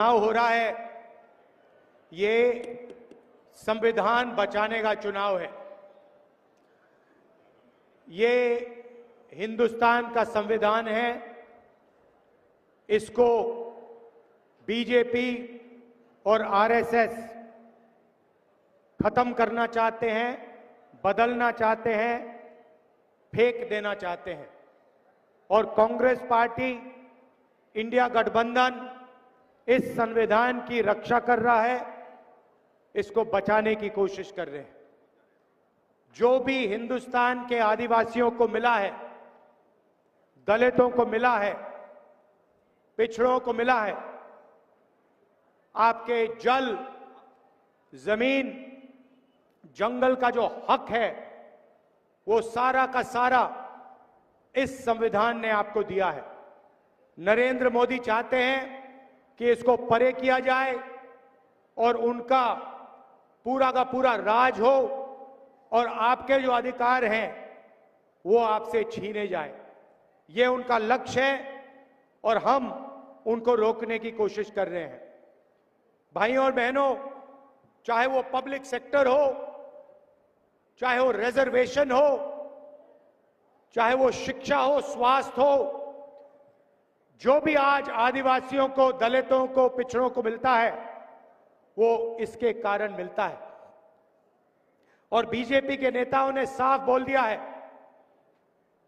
चुनाव हो रहा है, ये संविधान बचाने का चुनाव है। ये हिंदुस्तान का संविधान है। इसको बीजेपी और आरएसएस खत्म करना चाहते हैं, बदलना चाहते हैं, फेंक देना चाहते हैं। और कांग्रेस पार्टी, इंडिया गठबंधन इस संविधान की रक्षा कर रहा है, इसको बचाने की कोशिश कर रहे हैं। जो भी हिंदुस्तान के आदिवासियों को मिला है, दलितों को मिला है, पिछड़ों को मिला है, आपके जल, जमीन, जंगल का जो हक है, वो सारा का सारा इस संविधान ने आपको दिया है। नरेंद्र मोदी चाहते हैं कि इसको परे किया जाए और उनका पूरा का पूरा राज हो और आपके जो अधिकार हैं वो आपसे छीने जाए। ये उनका लक्ष्य है और हम उनको रोकने की कोशिश कर रहे हैं। भाइयों और बहनों, चाहे वो पब्लिक सेक्टर हो, चाहे वो रिजर्वेशन हो, चाहे वो शिक्षा हो, स्वास्थ्य हो, जो भी आज आदिवासियों को, दलितों को, पिछड़ों को मिलता है, वो इसके कारण मिलता है। और बीजेपी के नेताओं ने साफ बोल दिया है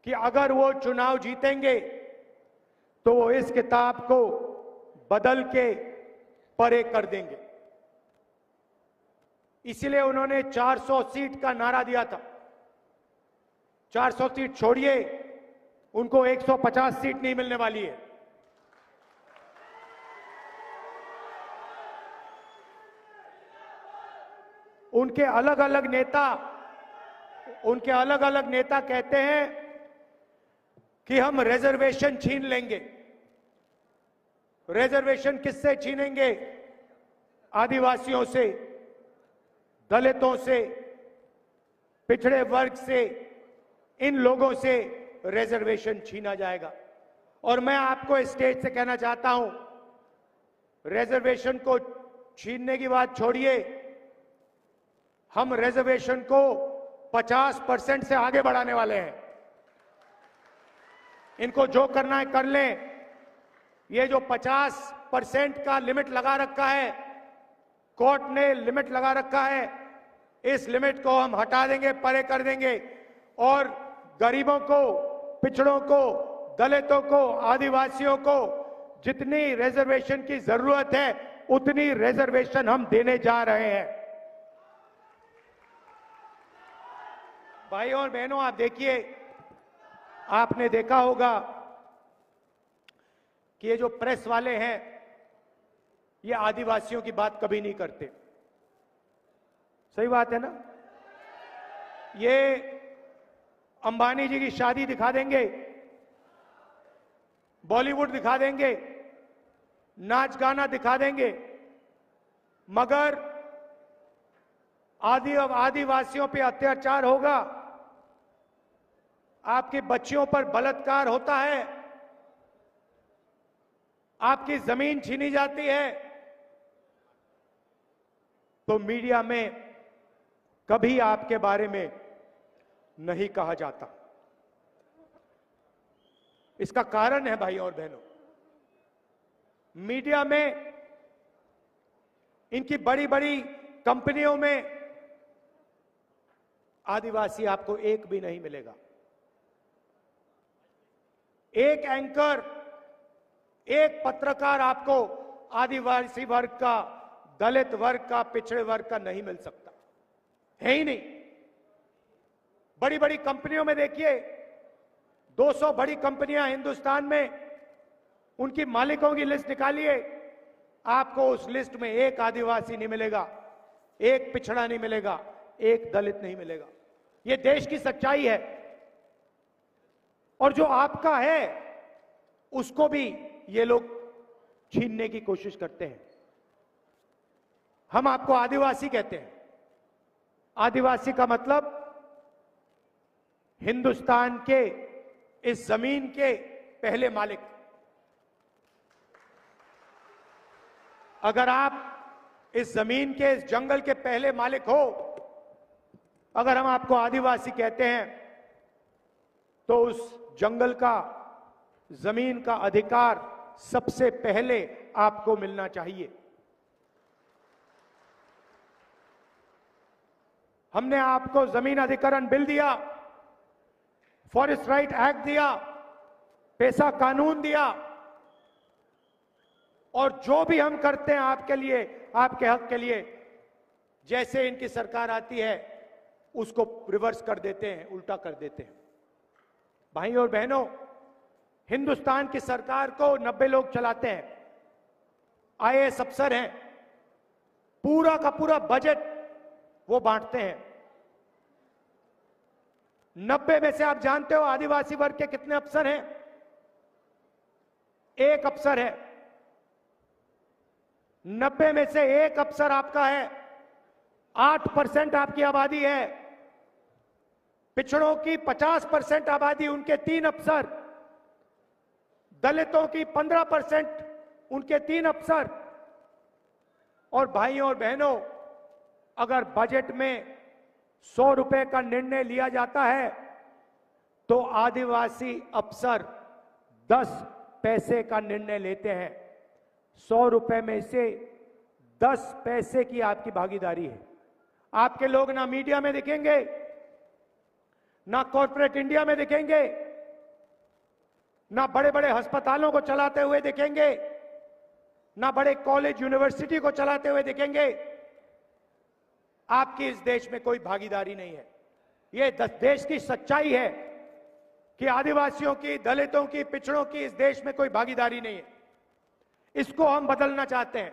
कि अगर वो चुनाव जीतेंगे तो वो इस किताब को बदल के परे कर देंगे। इसलिए उन्होंने 400 सीट का नारा दिया था। 400 सीट छोड़िए, उनको 150 सीट नहीं मिलने वाली है। उनके अलग अलग नेता कहते हैं कि हम रिजर्वेशन छीन लेंगे। रिजर्वेशन किससे छीनेंगे? आदिवासियों से, दलितों से, पिछड़े वर्ग से, इन लोगों से रिजर्वेशन छीना जाएगा। और मैं आपको इस स्टेज से कहना चाहता हूं, रिजर्वेशन को छीनने की बात छोड़िए, हम रिजर्वेशन को 50% से आगे बढ़ाने वाले हैं। इनको जो करना है कर लें। ये जो 50% का लिमिट लगा रखा है, कोर्ट ने लिमिट लगा रखा है, इस लिमिट को हम हटा देंगे, परे कर देंगे और गरीबों को, पिछड़ों को, दलितों को, आदिवासियों को जितनी रिजर्वेशन की जरूरत है उतनी रिजर्वेशन हम देने जा रहे हैं। भाइयों और बहनों, आप देखिए, आपने देखा होगा कि ये जो प्रेस वाले हैं, ये आदिवासियों की बात कभी नहीं करते। सही बात है ना? ये अंबानी जी की शादी दिखा देंगे, बॉलीवुड दिखा देंगे, नाच गाना दिखा देंगे, मगर आदिवासियों पे अत्याचार होगा, आपकी बच्चियों पर बलात्कार होता है, आपकी जमीन छीनी जाती है, तो मीडिया में कभी आपके बारे में नहीं कहा जाता। इसका कारण है भाइयों और बहनों, मीडिया में, इनकी बड़ी बड़ी कंपनियों में आदिवासी आपको एक भी नहीं मिलेगा। एक एंकर, एक पत्रकार आपको आदिवासी वर्ग का, दलित वर्ग का, पिछड़े वर्ग का नहीं मिल सकता, है ही नहीं। बड़ी बड़ी कंपनियों में देखिए, 200 बड़ी कंपनियां हिंदुस्तान में, उनकी मालिकों की लिस्ट निकालिए, आपको उस लिस्ट में एक आदिवासी नहीं मिलेगा, एक पिछड़ा नहीं मिलेगा, एक दलित नहीं मिलेगा। यह देश की सच्चाई है। और जो आपका है उसको भी ये लोग छीनने की कोशिश करते हैं। हम आपको आदिवासी कहते हैं। आदिवासी का मतलब हिंदुस्तान के इस जमीन के पहले मालिक। अगर आप इस जमीन के, इस जंगल के पहले मालिक हो, अगर हम आपको आदिवासी कहते हैं, तो उस जंगल का, जमीन का अधिकार सबसे पहले आपको मिलना चाहिए। हमने आपको जमीन अधिग्रहण बिल दिया, फॉरेस्ट राइट एक्ट दिया, पेशा कानून दिया, और जो भी हम करते हैं आपके लिए, आपके हक के लिए, जैसे इनकी सरकार आती है उसको रिवर्स कर देते हैं, उल्टा कर देते हैं। भाइयों और बहनों, हिंदुस्तान की सरकार को 90 लोग चलाते हैं, आईएएस अफसर हैं, पूरा का पूरा बजट वो बांटते हैं। 90 में से आप जानते हो आदिवासी वर्ग के कितने अफसर हैं? एक अफसर है। 90 में से एक अफसर आपका है। 8% आपकी आबादी है। पिछड़ों की 50% आबादी, उनके 3 अफसर। दलितों की 15%, उनके 3 अफसर। और भाइयों और बहनों, अगर बजट में 100 रुपए का निर्णय लिया जाता है तो आदिवासी अफसर 10 पैसे का निर्णय लेते हैं। 100 रुपए में से 10 पैसे की आपकी भागीदारी है। आपके लोग ना मीडिया में दिखेंगे, ना कॉर्पोरेट इंडिया में दिखेंगे, ना बड़े बड़े अस्पतालों को चलाते हुए दिखेंगे, ना बड़े कॉलेज यूनिवर्सिटी को चलाते हुए दिखेंगे। आपकी इस देश में कोई भागीदारी नहीं है। यह देश की सच्चाई है कि आदिवासियों की, दलितों की, पिछड़ों की इस देश में कोई भागीदारी नहीं है। इसको हम बदलना चाहते हैं।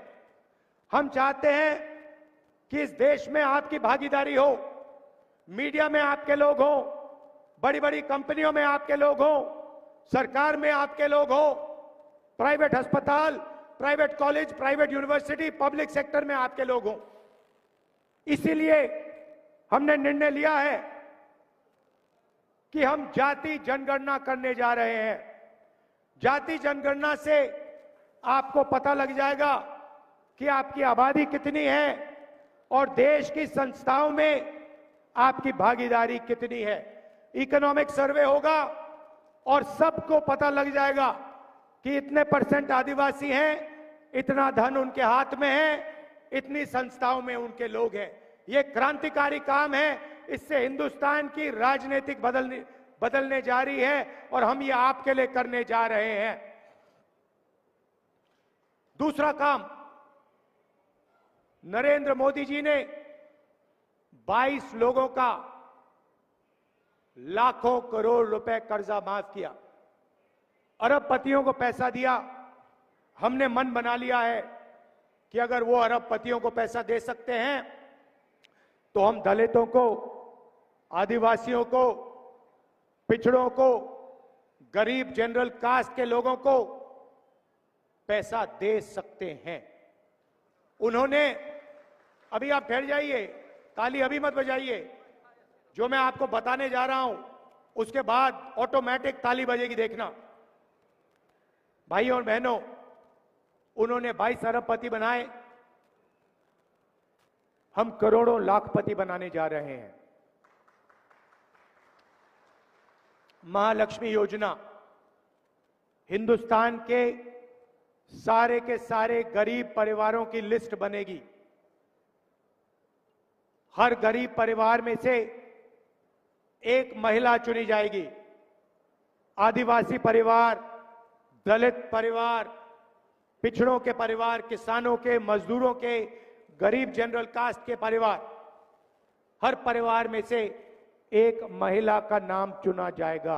हम चाहते हैं कि इस देश में आपकी भागीदारी हो, मीडिया में आपके लोग हो, बड़ी बड़ी कंपनियों में आपके लोग हो, सरकार में आपके लोग हो, प्राइवेट अस्पताल, private college, private university, public sector में आपके लोग हो। इसीलिए हमने निर्णय लिया है कि हम जाति जनगणना करने जा रहे हैं। जाति जनगणना से आपको पता लग जाएगा कि आपकी आबादी कितनी है और देश की संस्थाओं में आपकी भागीदारी कितनी है। इकोनॉमिक सर्वे होगा और सबको पता लग जाएगा कि इतने % आदिवासी हैं, इतना धन उनके हाथ में है, इतनी संस्थाओं में उनके लोग हैं। ये क्रांतिकारी काम है। इससे हिंदुस्तान की राजनीतिक बदलने जा रही है और हम ये आपके लिए करने जा रहे हैं। दूसरा काम, नरेंद्र मोदी जी ने 22 लोगों का लाखों करोड़ रुपए कर्जा माफ किया, अरबपतियों को पैसा दिया। हमने मन बना लिया है कि अगर वो अरबपतियों को पैसा दे सकते हैं तो हम दलितों को, आदिवासियों को, पिछड़ों को, गरीब जनरल कास्ट के लोगों को पैसा दे सकते हैं। उन्होंने, अभी आप ठहर जाइए, ताली अभी मत बजाइए, जो मैं आपको बताने जा रहा हूं उसके बाद ऑटोमेटिक ताली बजेगी, देखना। भाइयों और बहनों, उन्होंने 22 अरबपति बनाए, हम करोड़ों लाखपति बनाने जा रहे हैं। महालक्ष्मी योजना, हिंदुस्तान के सारे गरीब परिवारों की लिस्ट बनेगी। हर गरीब परिवार में से एक महिला चुनी जाएगी। आदिवासी परिवार, दलित परिवार, पिछड़ों के परिवार, किसानों के, मजदूरों के, गरीब जनरल कास्ट के परिवार, हर परिवार में से एक महिला का नाम चुना जाएगा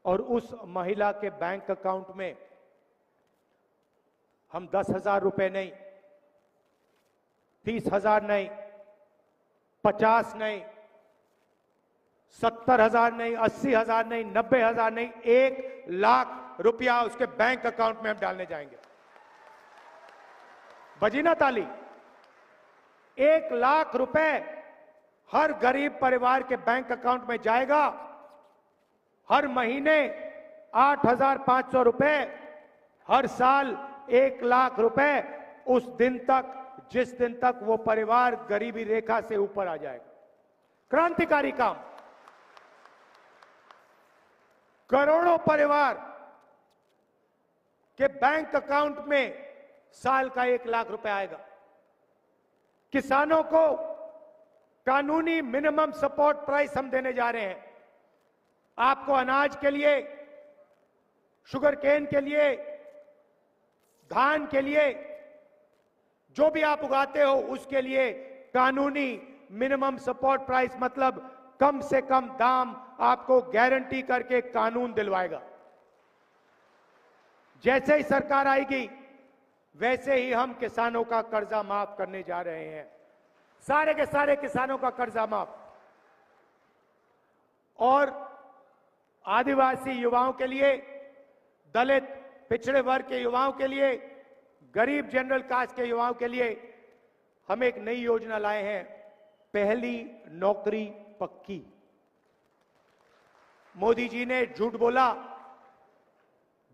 और उस महिला के बैंक अकाउंट में हम 10,000 रुपए नहीं, 30,000 नहीं, 50 नहीं, 70,000 नहीं, 80,000 नहीं, 90,000 नहीं, 1 लाख रुपया उसके बैंक अकाउंट में हम डालने जाएंगे। बजी ना ताली? 1 लाख रुपए हर गरीब परिवार के बैंक अकाउंट में जाएगा। हर महीने 8,500 रुपए, हर साल 1 लाख रुपए उस दिन तक, जिस दिन तक वो परिवार गरीबी रेखा से ऊपर आ जाएगा। क्रांतिकारी काम। करोड़ों परिवार के बैंक अकाउंट में साल का 1 लाख रुपए आएगा। किसानों को कानूनी मिनिमम सपोर्ट प्राइस हम देने जा रहे हैं। आपको अनाज के लिए, शुगर केन के लिए, धान के लिए, जो भी आप उगाते हो उसके लिए कानूनी मिनिमम सपोर्ट प्राइस, मतलब कम से कम दाम आपको गारंटी करके कानून दिलवाएगा। जैसे ही सरकार आएगी वैसे ही हम किसानों का कर्जा माफ करने जा रहे हैं। सारे के सारे किसानों का कर्जा माफ। और आदिवासी युवाओं के लिए, दलित पिछड़े वर्ग के युवाओं के लिए, गरीब जनरल कास्ट के युवाओं के लिए हम एक नई योजना लाए हैं, पहली नौकरी पक्की। मोदी जी ने झूठ बोला,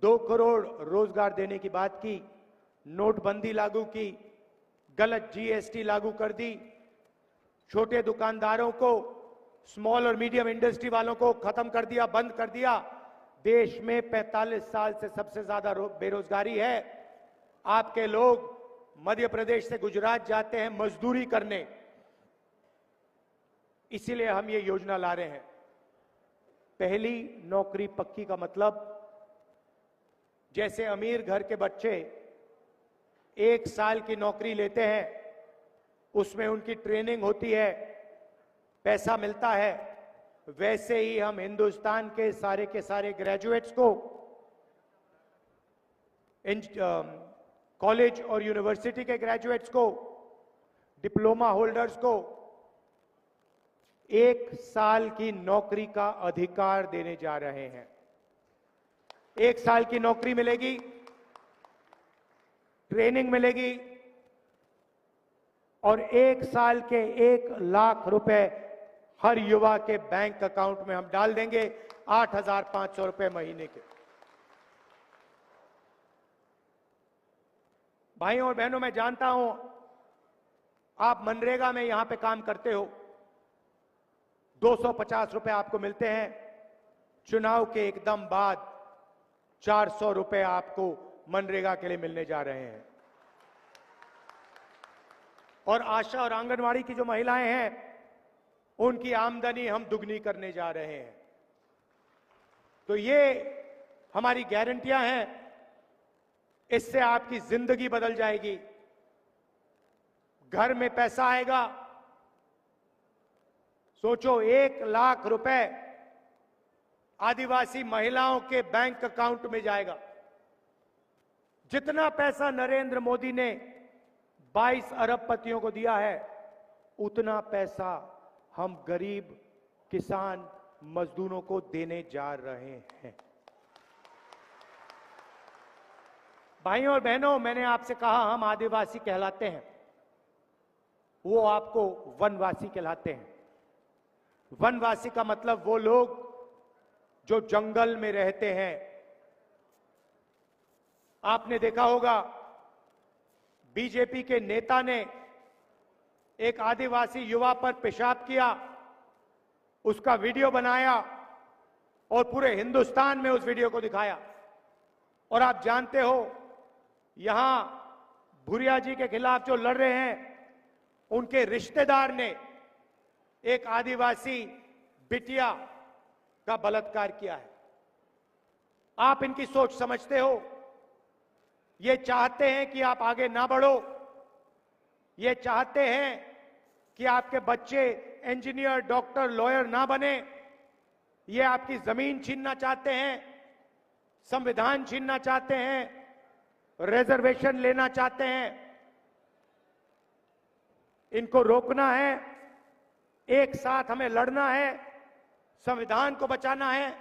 2 करोड़ रोजगार देने की बात की, नोटबंदी लागू की, गलत जीएसटी लागू कर दी, छोटे दुकानदारों को, स्मॉल और मीडियम इंडस्ट्री वालों को खत्म कर दिया, बंद कर दिया। देश में 45 साल से सबसे ज्यादा बेरोजगारी है। आपके लोग मध्य प्रदेश से गुजरात जाते हैं मजदूरी करने, इसीलिए हम ये योजना ला रहे हैं। पहली नौकरी पक्की का मतलब, जैसे अमीर घर के बच्चे 1 साल की नौकरी लेते हैं, उसमें उनकी ट्रेनिंग होती है, पैसा मिलता है, वैसे ही हम हिंदुस्तान के सारे ग्रेजुएट्स को, कॉलेज और यूनिवर्सिटी के ग्रेजुएट्स को, डिप्लोमा होल्डर्स को 1 साल की नौकरी का अधिकार देने जा रहे हैं। 1 साल की नौकरी मिलेगी, ट्रेनिंग मिलेगी और 1 साल के 1 लाख रुपए हर युवा के बैंक अकाउंट में हम डाल देंगे, 8,500 रुपए महीने के। भाइयों और बहनों, मैं जानता हूं आप मनरेगा में यहां पे काम करते हो, 250 रुपए आपको मिलते हैं। चुनाव के एकदम बाद 400 रुपए आपको मनरेगा के लिए मिलने जा रहे हैं। और आशा और आंगनवाड़ी की जो महिलाएं हैं, उनकी आमदनी हम दुगनी करने जा रहे हैं। तो ये हमारी गारंटियां हैं, इससे आपकी जिंदगी बदल जाएगी। घर में पैसा आएगा। सोचो, 1 लाख रुपए आदिवासी महिलाओं के बैंक अकाउंट में जाएगा। जितना पैसा नरेंद्र मोदी ने 22 अरबपतियों को दिया है, उतना पैसा हम गरीब किसान मजदूरों को देने जा रहे हैं। भाइयों और बहनों, मैंने आपसे कहा हम आदिवासी कहलाते हैं, वो आपको वनवासी कहलाते हैं। वनवासी का मतलब वो लोग जो जंगल में रहते हैं। आपने देखा होगा, बीजेपी के नेता ने एक आदिवासी युवा पर पेशाब किया, उसका वीडियो बनाया और पूरे हिंदुस्तान में उस वीडियो को दिखाया। और आप जानते हो, यहां भूरिया जी के खिलाफ जो लड़ रहे हैं, उनके रिश्तेदार ने एक आदिवासी बिटिया का बलात्कार किया है। आप इनकी सोच समझते हो? ये चाहते हैं कि आप आगे ना बढ़ो, ये चाहते हैं कि आपके बच्चे इंजीनियर, डॉक्टर, लॉयर ना बने, ये आपकी जमीन छीनना चाहते हैं, संविधान छीनना चाहते हैं, रिजर्वेशन लेना चाहते हैं। इनको रोकना है, एक साथ हमें लड़ना है, संविधान को बचाना है।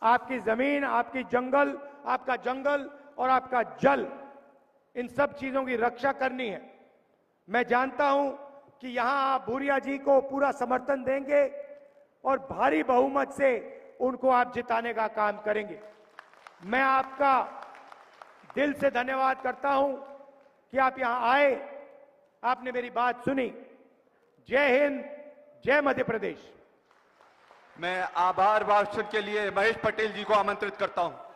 आपकी जमीन, आपकी जंगल, आपका जंगल और आपका जल, इन सब चीजों की रक्षा करनी है। मैं जानता हूं कि यहां आप भूरिया जी को पूरा समर्थन देंगे और भारी बहुमत से उनको आप जिताने का काम करेंगे। मैं आपका दिल से धन्यवाद करता हूं कि आप यहां आए, आपने मेरी बात सुनी। जय हिंद, जय मध्य प्रदेश। मैं आभार भाषण के लिए महेश पटेल जी को आमंत्रित करता हूं।